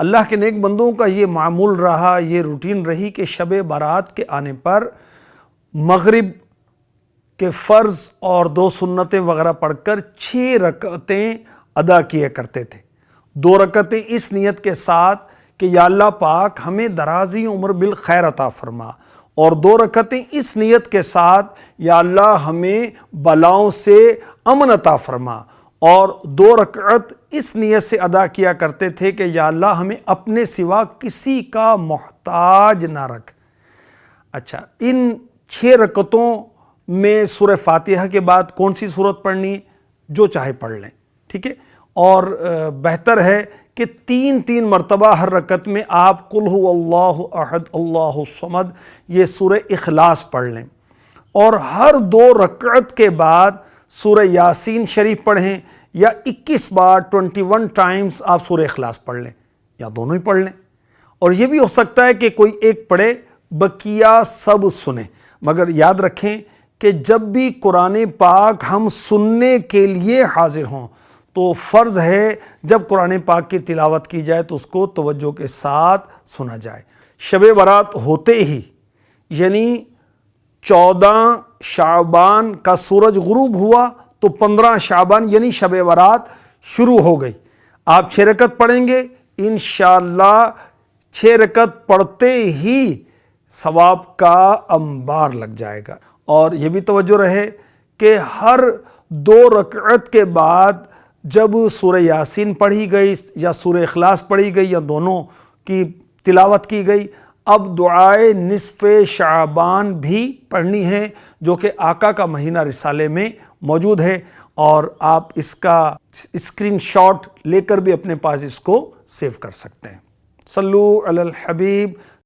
اللہ کے نیک بندوں کا یہ معمول رہا، یہ روٹین رہی کہ شب برات کے آنے پر مغرب کے فرض اور 2 سنتیں وغیرہ پڑھ کر 6 رکعتیں ادا کیا کرتے تھے۔ 2 رکعتیں اس نیت کے ساتھ کہ یا اللہ پاک ہمیں درازی عمر بالخیر عطا فرما، اور 2 رکعتیں اس نیت کے ساتھ یا اللہ ہمیں بلاؤں سے امن عطا فرما، اور 2 رکعت اس نیت سے ادا کیا کرتے تھے کہ یا اللہ ہمیں اپنے سوا کسی کا محتاج نہ رکھ۔ اچھا، ان 6 رکعتوں میں سورہ فاتحہ کے بعد کون سی سورت پڑھنی ہے؟ جو چاہے پڑھ لیں، ٹھیک ہے۔ اور بہتر ہے کہ 3 مرتبہ ہر رکعت میں آپ قل هو اللہ احد اللہ الصمد یہ سورہ اخلاص پڑھ لیں، اور ہر 2 رکعت کے بعد سورہ یاسین شریف پڑھیں، یا 21 بار 21 ٹائمز آپ سورہ اخلاص پڑھ لیں، یا دونوں ہی پڑھ لیں۔ اور یہ بھی ہو سکتا ہے کہ کوئی ایک پڑھے، بقیہ سب سنیں، مگر یاد رکھیں کہ جب بھی قرآن پاک ہم سننے کے لیے حاضر ہوں تو فرض ہے جب قرآن پاک کی تلاوت کی جائے تو اس کو توجہ کے ساتھ سنا جائے۔ شب برات ہوتے ہی یعنی 14 شعبان کا سورج غروب ہوا تو 15 شعبان یعنی شب برات شروع ہو گئی۔ آپ 6 رکعت پڑھیں گے، انشاءاللہ 6 رکعت پڑھتے ہی ثواب کا انبار لگ جائے گا۔ اور یہ بھی توجہ رہے کہ ہر 2 رکعت کے بعد جب سورہ یاسین پڑھی گئی یا سورہ اخلاص پڑھی گئی یا دونوں کی تلاوت کی گئی، اب دعائے نصف شعبان بھی پڑھنی ہے، جو کہ آقا کا مہینہ رسالے میں موجود ہے، اور آپ اس کا اسکرین شاٹ لے کر بھی اپنے پاس اس کو سیو کر سکتے ہیں۔ صلو علی الحبیب